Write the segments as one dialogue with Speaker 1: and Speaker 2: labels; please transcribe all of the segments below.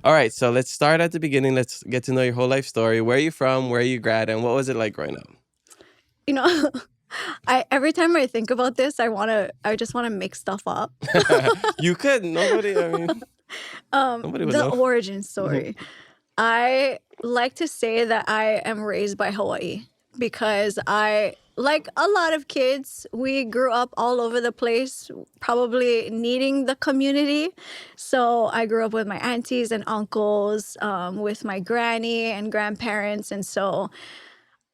Speaker 1: All right, so let's start at the beginning. Let's get to know your whole life story. Where are you from? Where are you grad? And what was it like growing up?
Speaker 2: You know, every time I think about this, I just wanna make stuff up.
Speaker 1: You could. Nobody, I mean, nobody would
Speaker 2: The
Speaker 1: know.
Speaker 2: origin story. I like to say that I am raised by Hawaii because like a lot of kids, we grew up all over the place, probably needing the community. So I grew up with my aunties and uncles, with my granny and grandparents. And so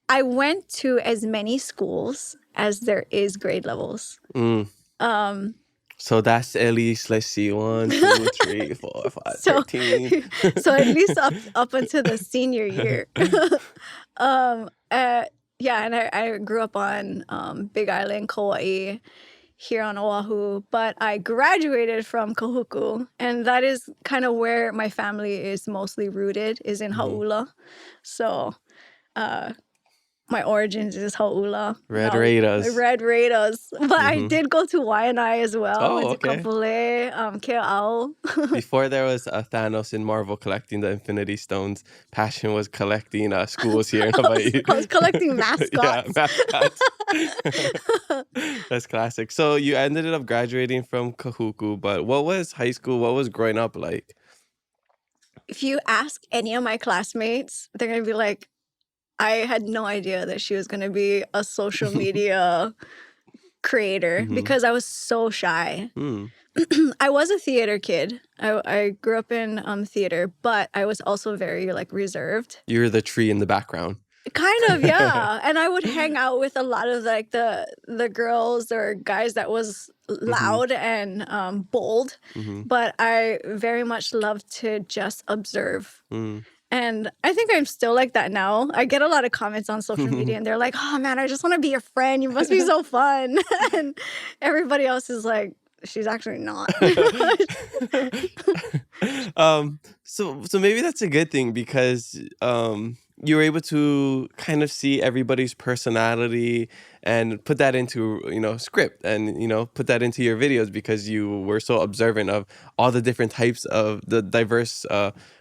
Speaker 2: I went to as many schools as there is grade levels.
Speaker 1: Mm.
Speaker 2: Um,
Speaker 1: So that's at least, let's see, 1, 2, 3, 4, 5,
Speaker 2: so
Speaker 1: 13.
Speaker 2: so at least up until the senior year. um, yeah, and I grew up on Big Island, Kauai, here on Oahu, but I graduated from Kahuku, and that is kind of where my family is mostly rooted, is in Hau'ula. So my origins is Hau'ula.
Speaker 1: Red Raiders.
Speaker 2: Red Raiders. But I did go to Waianae as well.
Speaker 1: Oh,
Speaker 2: Went to
Speaker 1: okay.
Speaker 2: Kapolei, Kea'au.
Speaker 1: Before there was Thanos in Marvel collecting the Infinity Stones, Pashyn was collecting schools here in Hawaii.
Speaker 2: I was collecting mascots.
Speaker 1: Yeah, mascots. That's classic. So you ended up graduating from Kahuku, but what was high school? What was growing up like?
Speaker 2: If you ask any of my classmates, they're going to be like, I had no idea that she was going to be a social media creator because I was so shy. I was a theater kid. I grew up in theater, but I was also very like reserved.
Speaker 1: You're the tree in the background.
Speaker 2: Kind of, yeah. And I would hang out with a lot of like the girls or guys that was loud and bold. But I very much loved to just observe. And I think I'm still like that now. I get a lot of comments on social media and they're like, oh man, I just want to be your friend. You must be so fun. And everybody else is like, she's actually not.
Speaker 1: So maybe that's a good thing because you were able to kind of see everybody's personality and put that into, script and, put that into your videos because you were so observant of all the different types of the diverse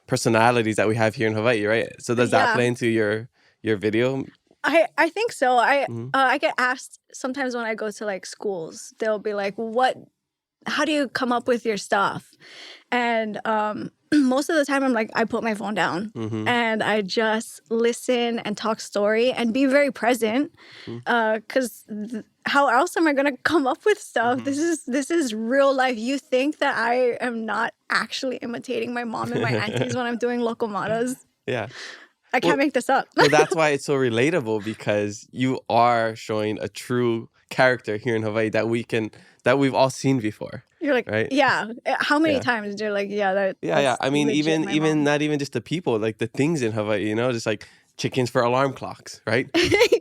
Speaker 1: personalities that we have here in Hawaii, right? So does that play into your video?
Speaker 2: I think so. I get asked sometimes when I go to like schools, they'll be like, how do you come up with your stuff? And most of the time I'm like, I put my phone down and I just listen and talk story and be very present. Because how else am I going to come up with stuff? This is real life. You think that I am not actually imitating my mom and my aunties when I'm doing locomotas?
Speaker 1: Yeah.
Speaker 2: I can't make this up.
Speaker 1: Well, that's why it's so relatable because you are showing a true character here in Hawaii that we've all seen before.
Speaker 2: You're like, right? Yeah. How many times you're like, yeah,
Speaker 1: yeah. I mean, even not even just the people, like the things in Hawaii, just like chickens for alarm clocks, right?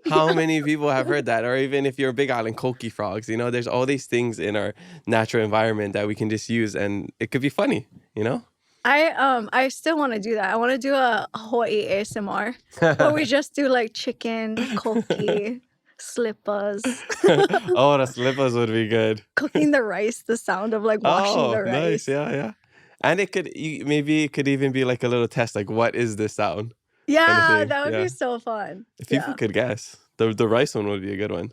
Speaker 1: How many people have heard that? Or even if you're a Big Island, koki frogs, there's all these things in our natural environment that we can just use and it could be funny,
Speaker 2: I still want to do that. I want to do a Hawaii ASMR where we just do like chicken, koki, slippers.
Speaker 1: Oh, the slippers would be good.
Speaker 2: Cooking the rice, the sound of like washing the rice.
Speaker 1: Nice, yeah. And maybe it could even be like a little test, like what is this sound?
Speaker 2: Yeah, kind of that would be so fun.
Speaker 1: If people could guess, the rice one would be a good one.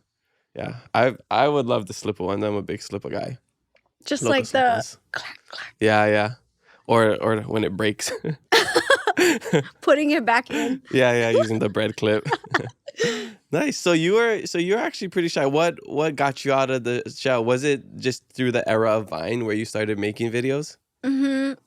Speaker 1: Yeah, I would love the slipper one. I'm a big slipper guy.
Speaker 2: Just love like the clack, clack.
Speaker 1: Yeah. Or when it breaks.
Speaker 2: Putting it back in.
Speaker 1: Yeah, using the bread clip. Nice. So you're actually pretty shy. What got you out of the shell? Was it just through the era of Vine where you started making videos?
Speaker 2: I'm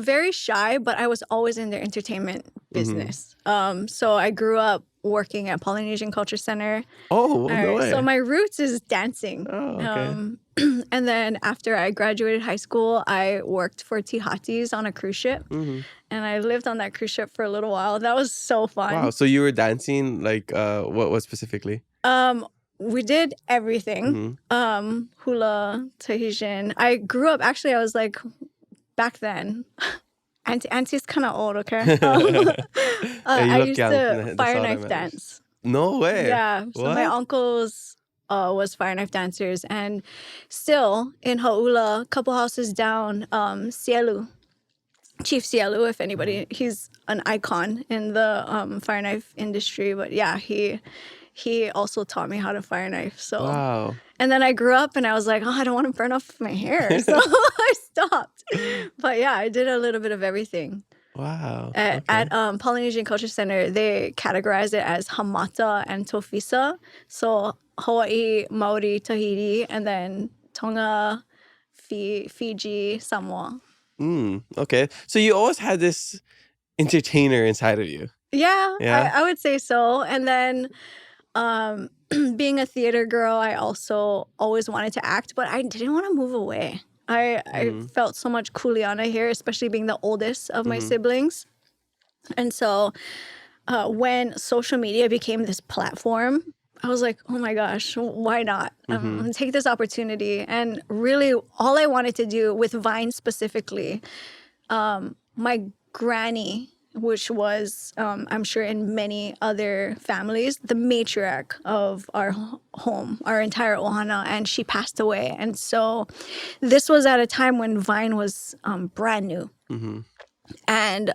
Speaker 2: very shy, but I was always in the entertainment business. So I grew up working at Polynesian Culture Center.
Speaker 1: Oh, no way.
Speaker 2: So my roots is dancing.
Speaker 1: Oh, okay.
Speaker 2: And then after I graduated high school, I worked for Tihatis on a cruise ship. And I lived on that cruise ship for a little while. That was so fun.
Speaker 1: Wow. So you were dancing, like, what specifically?
Speaker 2: We did everything. Hula, Tahitian. I grew up, actually, I was like, back then... Auntie's kind of old, okay? I used to fire knife dance.
Speaker 1: No way.
Speaker 2: Yeah. So my uncles was Fire Knife Dancers. And still in Hau'ula, a couple houses down, Cielu, Chief Cielu, if anybody, he's an icon in the fire knife industry. But yeah, he also taught me how to fire knife. So
Speaker 1: Wow.
Speaker 2: and then I grew up and I was like, oh, I don't want to burn off my hair. So I stopped. But yeah, I did a little bit of everything.
Speaker 1: Wow.
Speaker 2: At Polynesian Culture Center, they categorize it as Hamata and Tofisa. So Hawaii, Maori, Tahiti, and then Tonga, Fiji, Samoa.
Speaker 1: Okay. So you always had this entertainer inside of you.
Speaker 2: Yeah,
Speaker 1: Yeah?
Speaker 2: I would say so. And then being a theater girl, I also always wanted to act, but I didn't want to move away. I felt so much kuleana here, especially being the oldest of my siblings. And so when social media became this platform, I was like, oh my gosh, why not? Take this opportunity. And really, all I wanted to do with Vine specifically, my granny, which was, I'm sure in many other families, the matriarch of our home, our entire ohana, and she passed away. And so this was at a time when Vine was brand new. And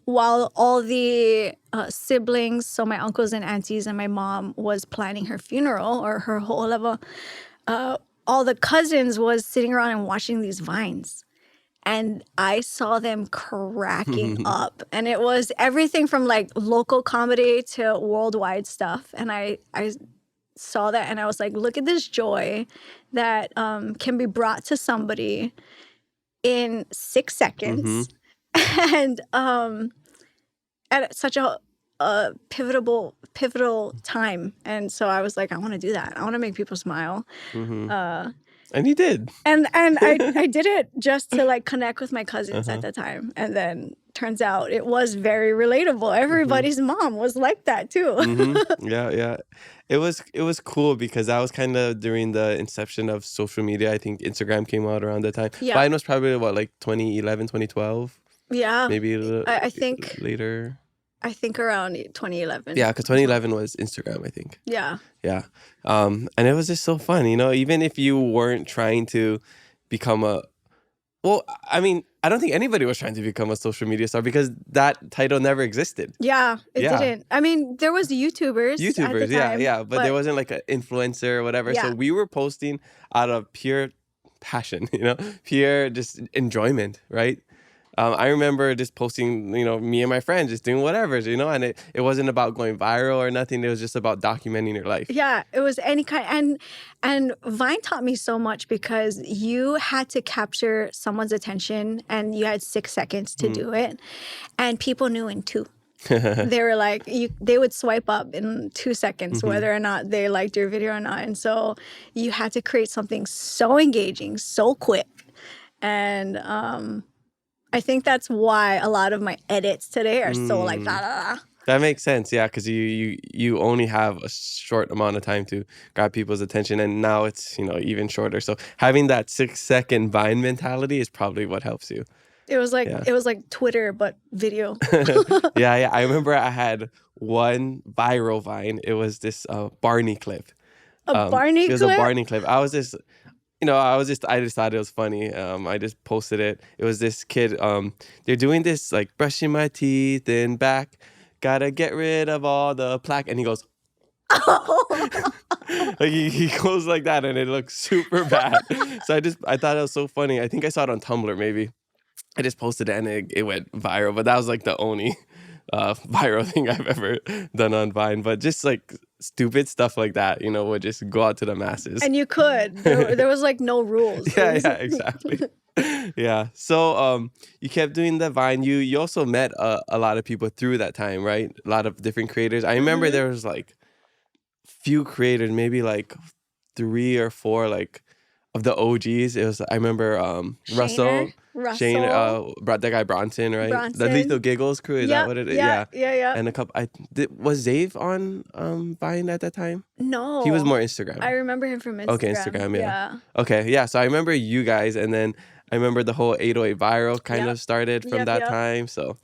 Speaker 2: while all the siblings, so my uncles and aunties and my mom was planning her funeral or her ho'oleva, all the cousins was sitting around and watching these Vines. And I saw them cracking up. And it was everything from like local comedy to worldwide stuff. And I saw that and I was like, look at this joy that can be brought to somebody in 6 seconds. And at such a pivotal time. And so I was like, I want to do that. I want to make people smile.
Speaker 1: And you did.
Speaker 2: And I did it just to like connect with my cousins at the time. And then turns out it was very relatable. Everybody's mom was like that too.
Speaker 1: Yeah. It was cool because that was kind of during the inception of social media. I think Instagram came out around that time.
Speaker 2: Yeah.
Speaker 1: Vine was probably what, like 2011, 2012?
Speaker 2: Yeah.
Speaker 1: Maybe a little
Speaker 2: I think
Speaker 1: later.
Speaker 2: I think around 2011.
Speaker 1: Yeah, because 2011 was Instagram, I think.
Speaker 2: Yeah.
Speaker 1: Yeah. And it was just so fun, you know, even if you weren't trying to become well, I mean, I don't think anybody was trying to become a social media star because that title never existed.
Speaker 2: Yeah, it didn't. I mean, there was YouTubers at the time,
Speaker 1: yeah. But there wasn't like an influencer or whatever.
Speaker 2: Yeah.
Speaker 1: So we were posting out of pure passion, you know, pure just enjoyment, right? I remember just posting, you know, me and my friends just doing whatever, you know, and it wasn't about going viral or nothing. It was just about documenting your life.
Speaker 2: Yeah, it was any kind. And Vine taught me so much because you had to capture someone's attention and you had 6 seconds to do it. And people knew in 2. They were like, they would swipe up in 2 seconds, whether or not they liked your video or not. And so you had to create something so engaging, so quick. And I think that's why a lot of my edits today are so like da da da.
Speaker 1: That makes sense, yeah, because you only have a short amount of time to grab people's attention, and now it's, you know, even shorter. So having that 6-second Vine mentality is probably what helps you.
Speaker 2: It was like Twitter but video.
Speaker 1: Yeah. I remember I had one viral Vine. It was this Barney clip.
Speaker 2: Barney clip?
Speaker 1: It was a Barney clip. I just thought it was funny. I just posted it. It was this kid. They're doing this like brushing my teeth and back. Gotta get rid of all the plaque. And he goes, like he goes like that, and it looks super bad. So I thought it was so funny. I think I saw it on Tumblr maybe. I just posted it and it went viral. But that was like the only viral thing I've ever done on Vine. But just like stupid stuff like that, you know, would just go out to the masses.
Speaker 2: And you could. There was like no rules.
Speaker 1: Yeah, exactly. Yeah. So you kept doing the Vine. You also met a lot of people through that time, right? A lot of different creators. I remember there was like few creators, maybe like 3 or 4 like of the OGs. It was, I remember Russell. Shane, that guy Bronson, right? The Lethal Giggles crew, is that what it is?
Speaker 2: Yeah.
Speaker 1: And a couple, was Zave on Vine at that time?
Speaker 2: No.
Speaker 1: He was more Instagram.
Speaker 2: I remember him from Instagram.
Speaker 1: Okay, Instagram, yeah. Okay, yeah, so I remember you guys, and then I remember the whole 808 Viral kind of started from that time, so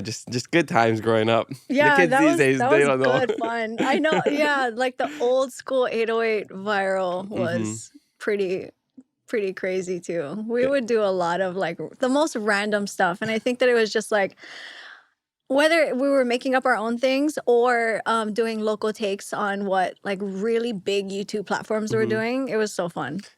Speaker 1: Just good times growing up. The
Speaker 2: Yeah,
Speaker 1: kids these days,
Speaker 2: that
Speaker 1: they
Speaker 2: was
Speaker 1: don't know.
Speaker 2: good fun. I know, yeah, like the old school 808 viral
Speaker 1: Hmm.
Speaker 2: was pretty crazy too. We
Speaker 1: Yeah.
Speaker 2: would do a lot of like the most random stuff, and I think that it was just like whether we were making up our own things or doing local takes on what like really big YouTube platforms were
Speaker 1: Hmm.
Speaker 2: doing, it was so fun.